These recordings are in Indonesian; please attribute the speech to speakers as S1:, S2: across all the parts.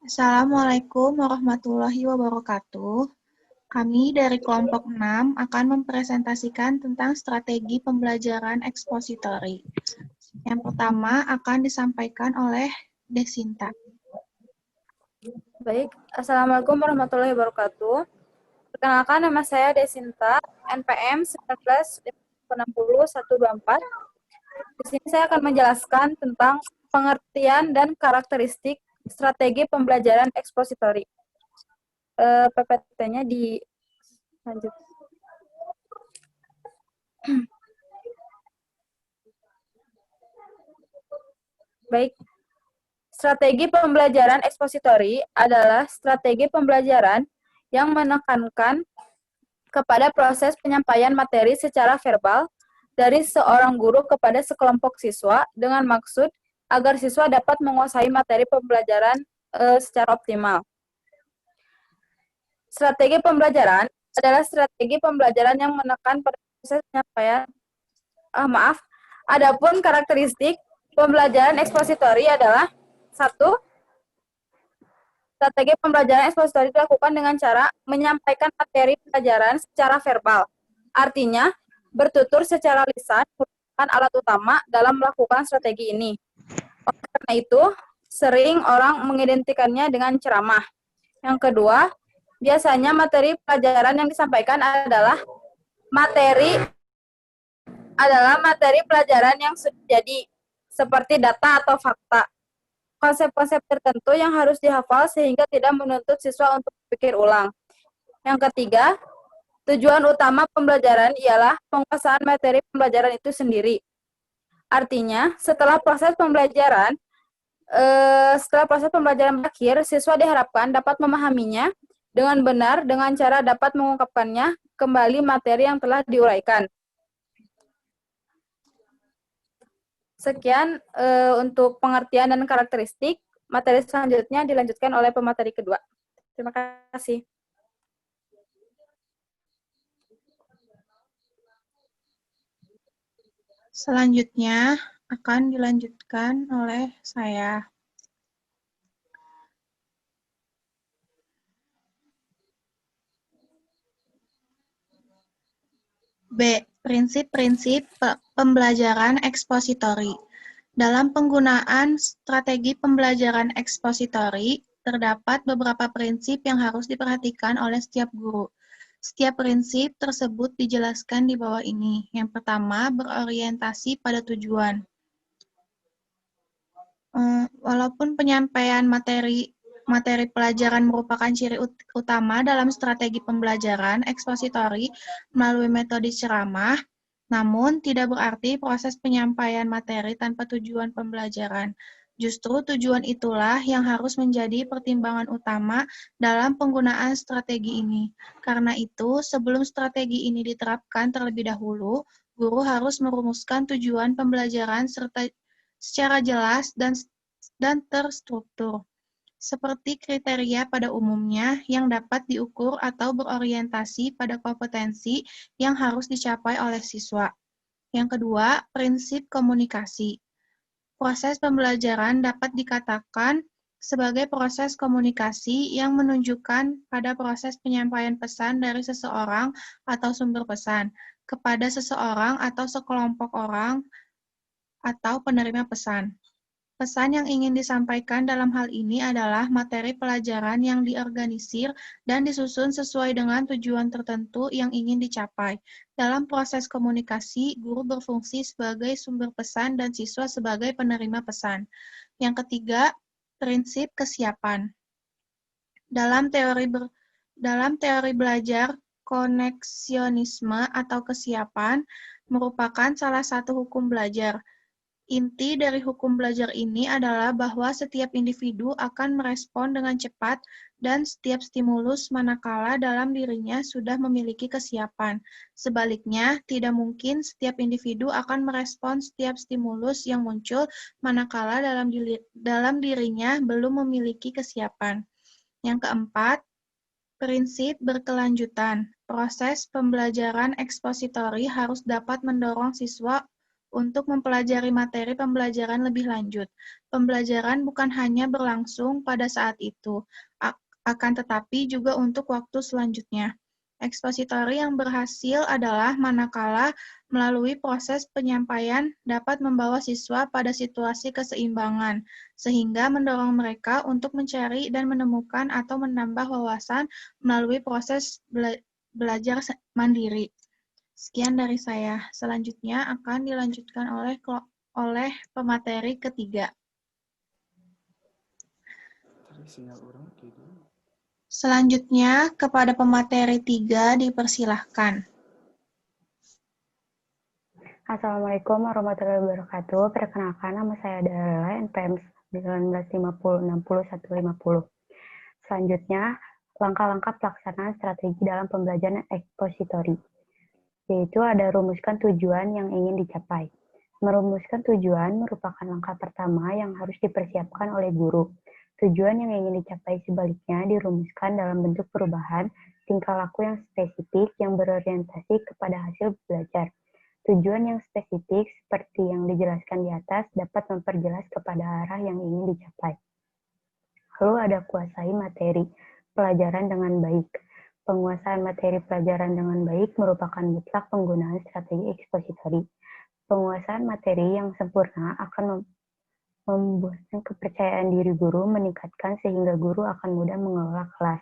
S1: Assalamualaikum warahmatullahi wabarakatuh. Kami dari kelompok 6 akan mempresentasikan tentang strategi pembelajaran ekspositori. Yang pertama akan disampaikan oleh Desinta.
S2: Baik, Assalamualaikum warahmatullahi wabarakatuh. Perkenalkan, nama saya Desinta, NPM 19-60-124. Di sini saya akan menjelaskan tentang pengertian dan karakteristik strategi pembelajaran ekspositori. PPT-nya dilanjut. Baik, strategi pembelajaran ekspositori adalah strategi pembelajaran yang menekankan kepada proses penyampaian materi secara verbal dari seorang guru kepada sekelompok siswa dengan maksud agar siswa dapat menguasai materi pembelajaran secara optimal. Strategi pembelajaran adalah strategi pembelajaran yang menekan pada proses penyampaian. Adapun karakteristik pembelajaran ekspositori adalah 1. Strategi pembelajaran ekspositori dilakukan dengan cara menyampaikan materi pelajaran secara verbal. Artinya, bertutur secara lisan merupakan alat utama dalam melakukan strategi ini. Oleh karena itu, sering orang mengidentikannya dengan ceramah. Yang kedua, biasanya materi pelajaran yang disampaikan adalah materi pelajaran yang sudah jadi, seperti data atau fakta. Konsep-konsep tertentu yang harus dihafal sehingga tidak menuntut siswa untuk berpikir ulang. Yang ketiga, tujuan utama pembelajaran ialah penguasaan materi pembelajaran itu sendiri. Artinya, setelah proses pembelajaran berakhir, siswa diharapkan dapat memahaminya dengan benar dengan cara dapat mengungkapkannya kembali materi yang telah diuraikan. Sekian untuk pengertian dan karakteristik. Materi selanjutnya dilanjutkan oleh pemateri kedua. Terima kasih.
S1: Selanjutnya akan dilanjutkan oleh saya. B. Prinsip-prinsip pembelajaran ekspositori. Dalam penggunaan strategi pembelajaran ekspositori, terdapat beberapa prinsip yang harus diperhatikan oleh setiap guru. Setiap prinsip tersebut dijelaskan di bawah ini. Yang pertama, berorientasi pada tujuan. Walaupun penyampaian materi pelajaran merupakan ciri utama dalam strategi pembelajaran ekspositori melalui metode ceramah, namun tidak berarti proses penyampaian materi tanpa tujuan pembelajaran. Justru tujuan itulah yang harus menjadi pertimbangan utama dalam penggunaan strategi ini. Karena itu, sebelum strategi ini diterapkan terlebih dahulu, guru harus merumuskan tujuan pembelajaran secara jelas dan terstruktur, seperti kriteria pada umumnya yang dapat diukur atau berorientasi pada kompetensi yang harus dicapai oleh siswa. Yang kedua, prinsip komunikasi. Proses pembelajaran dapat dikatakan sebagai proses komunikasi yang menunjukkan pada proses penyampaian pesan dari seseorang atau sumber pesan kepada seseorang atau sekelompok orang atau penerima pesan. Pesan yang ingin disampaikan dalam hal ini adalah materi pelajaran yang diorganisir dan disusun sesuai dengan tujuan tertentu yang ingin dicapai. Dalam proses komunikasi, guru berfungsi sebagai sumber pesan dan siswa sebagai penerima pesan. Yang ketiga, prinsip kesiapan. Dalam teori belajar, koneksionisme atau kesiapan merupakan salah satu hukum belajar. Inti dari hukum belajar ini adalah bahwa setiap individu akan merespon dengan cepat dan setiap stimulus manakala dalam dirinya sudah memiliki kesiapan. Sebaliknya, tidak mungkin setiap individu akan merespon setiap stimulus yang muncul manakala dalam dirinya belum memiliki kesiapan. Yang keempat, prinsip berkelanjutan. Proses pembelajaran ekspositori harus dapat mendorong siswa untuk mempelajari materi pembelajaran lebih lanjut. Pembelajaran bukan hanya berlangsung pada saat itu, akan tetapi juga untuk waktu selanjutnya. Ekspositori yang berhasil adalah manakala melalui proses penyampaian dapat membawa siswa pada situasi keseimbangan, sehingga mendorong mereka untuk mencari dan menemukan atau menambah wawasan melalui proses belajar mandiri. Sekian dari saya. Selanjutnya akan dilanjutkan oleh pemateri ketiga. Selanjutnya, kepada pemateri 3 dipersilahkan.
S3: Assalamualaikum warahmatullahi wabarakatuh. Perkenalkan, nama saya adalah NPM 1950606150. Selanjutnya, langkah-langkah pelaksanaan strategi dalam pembelajaran ekspositori, yaitu ada rumuskan tujuan yang ingin dicapai. Merumuskan tujuan merupakan langkah pertama yang harus dipersiapkan oleh guru. Tujuan yang ingin dicapai sebaliknya dirumuskan dalam bentuk perubahan tingkah laku yang spesifik yang berorientasi kepada hasil belajar. Tujuan yang spesifik seperti yang dijelaskan di atas dapat memperjelas kepada arah yang ingin dicapai. Lalu ada kuasai materi pelajaran dengan baik. Penguasaan materi pelajaran dengan baik merupakan mutlak penggunaan strategi ekspositori. Penguasaan materi yang sempurna akan membuatkan kepercayaan diri guru meningkatkan sehingga guru akan mudah mengelola kelas.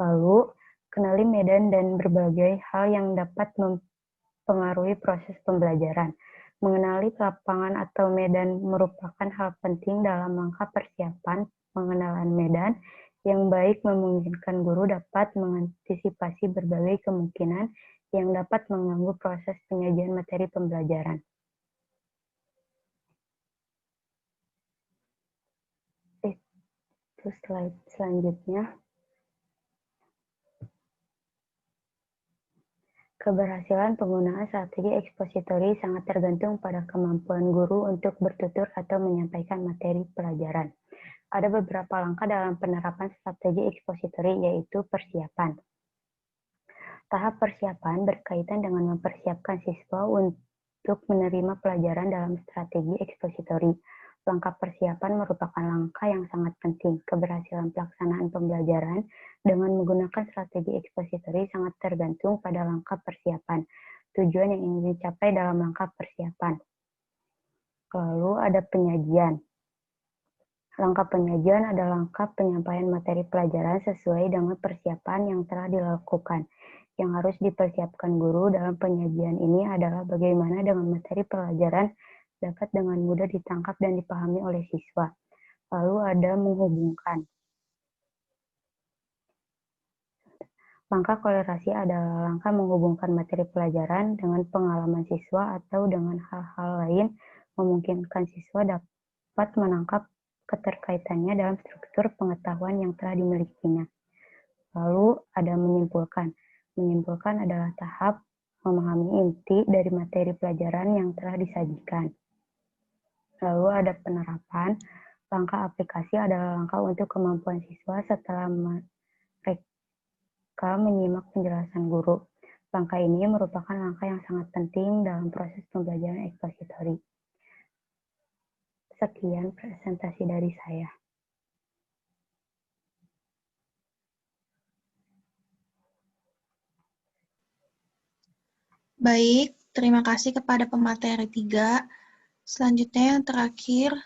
S3: Lalu, kenali medan dan berbagai hal yang dapat mempengaruhi proses pembelajaran. Mengenali lapangan atau medan merupakan hal penting dalam langkah persiapan pengenalan medan yang baik memungkinkan guru dapat mengantisipasi berbagai kemungkinan yang dapat mengganggu proses penyajian materi pembelajaran. Itu slide selanjutnya. Keberhasilan penggunaan strategi ekspositori sangat tergantung pada kemampuan guru untuk bertutur atau menyampaikan materi pelajaran. Ada beberapa langkah dalam penerapan strategi ekspositori, yaitu persiapan. Tahap persiapan berkaitan dengan mempersiapkan siswa untuk menerima pelajaran dalam strategi ekspositori. Langkah persiapan merupakan langkah yang sangat penting. Keberhasilan pelaksanaan pembelajaran dengan menggunakan strategi ekspositori sangat tergantung pada langkah persiapan. Tujuan yang ingin dicapai dalam langkah persiapan. Lalu ada penyajian. Langkah penyajian adalah langkah penyampaian materi pelajaran sesuai dengan persiapan yang telah dilakukan. Yang harus dipersiapkan guru dalam penyajian ini adalah bagaimana dengan materi pelajaran dapat dengan mudah ditangkap dan dipahami oleh siswa. Lalu ada menghubungkan. Langkah kolerasi adalah langkah menghubungkan materi pelajaran dengan pengalaman siswa atau dengan hal-hal lain memungkinkan siswa dapat menangkap keterkaitannya dalam struktur pengetahuan yang telah dimilikinya. Lalu ada menyimpulkan. Menyimpulkan adalah tahap memahami inti dari materi pelajaran yang telah disajikan. Lalu ada penerapan. Langkah aplikasi adalah langkah untuk kemampuan siswa setelah mereka menyimak penjelasan guru. Langkah ini merupakan langkah yang sangat penting dalam proses pembelajaran ekspositori. Sekian presentasi dari saya.
S1: Baik, terima kasih kepada pemateri 3. Selanjutnya yang terakhir.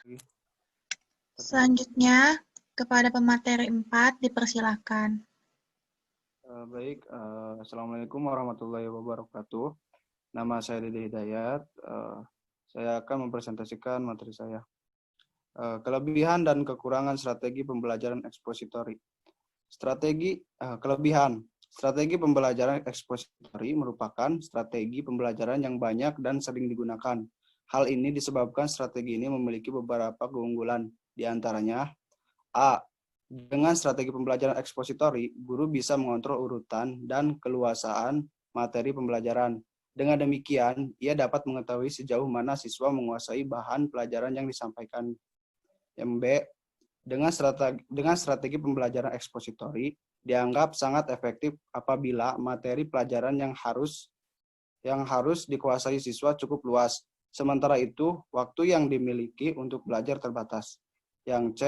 S1: Selanjutnya kepada pemateri 4 dipersilakan.
S4: Baik, Assalamualaikum warahmatullahi wabarakatuh. Nama saya Dede Hidayat. Saya akan mempresentasikan materi saya. Kelebihan dan kekurangan strategi pembelajaran ekspositori. Kelebihan. Strategi pembelajaran ekspositori merupakan strategi pembelajaran yang banyak dan sering digunakan. Hal ini disebabkan strategi ini memiliki beberapa keunggulan, di antaranya A. Dengan strategi pembelajaran ekspositori, guru bisa mengontrol urutan dan keluasaan materi pembelajaran. Dengan demikian, ia dapat mengetahui sejauh mana siswa menguasai bahan pelajaran yang disampaikan. Yang B. Dengan strategi pembelajaran ekspositori, dianggap sangat efektif apabila materi pelajaran yang harus dikuasai siswa cukup luas, Sementara itu, waktu yang dimiliki untuk belajar terbatas. Yang C,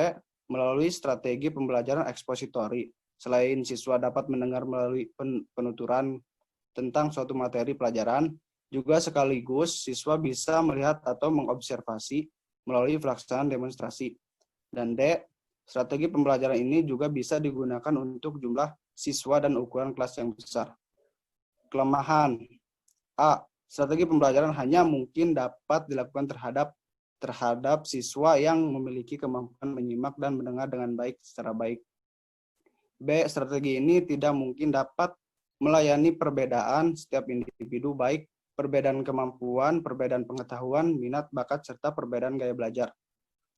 S4: melalui strategi pembelajaran ekspositori. Selain siswa dapat mendengar melalui penuturan tentang suatu materi pelajaran, juga sekaligus siswa bisa melihat atau mengobservasi melalui pelaksanaan demonstrasi. Dan D, strategi pembelajaran ini juga bisa digunakan untuk jumlah siswa dan ukuran kelas yang besar. Kelemahan. A, strategi pembelajaran hanya mungkin dapat dilakukan terhadap siswa yang memiliki kemampuan menyimak dan mendengar dengan baik secara baik. B, strategi ini tidak mungkin dapat melayani perbedaan setiap individu, baik perbedaan kemampuan, perbedaan pengetahuan, minat, bakat, serta perbedaan gaya belajar.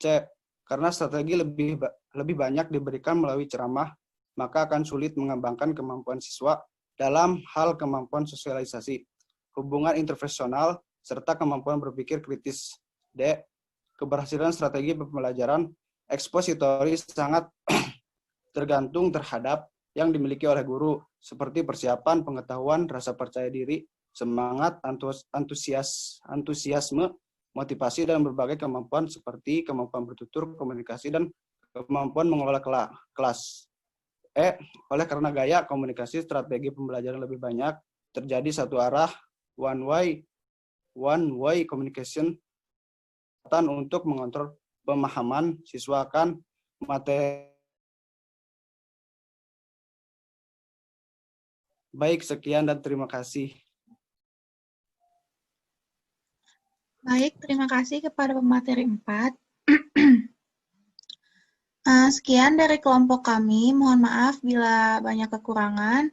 S4: C, karena strategi lebih banyak diberikan melalui ceramah, maka akan sulit mengembangkan kemampuan siswa dalam hal kemampuan sosialisasi, hubungan interpersonal, serta kemampuan berpikir kritis. D, keberhasilan strategi pembelajaran ekspositori sangat tergantung terhadap yang dimiliki oleh guru, seperti persiapan, pengetahuan, rasa percaya diri, semangat, antusiasme, motivasi, dan berbagai kemampuan seperti kemampuan bertutur, komunikasi, dan kemampuan mengelola kelas. E, oleh karena gaya komunikasi strategi pembelajaran lebih banyak terjadi satu arah, one way communication, untuk mengontrol pemahaman siswa akan materi. Baik, sekian dan terima kasih.
S1: Baik, terima kasih kepada pemateri 4. Sekian dari kelompok kami. Mohon maaf bila banyak kekurangan.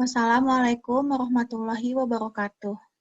S1: Wassalamualaikum warahmatullahi wabarakatuh.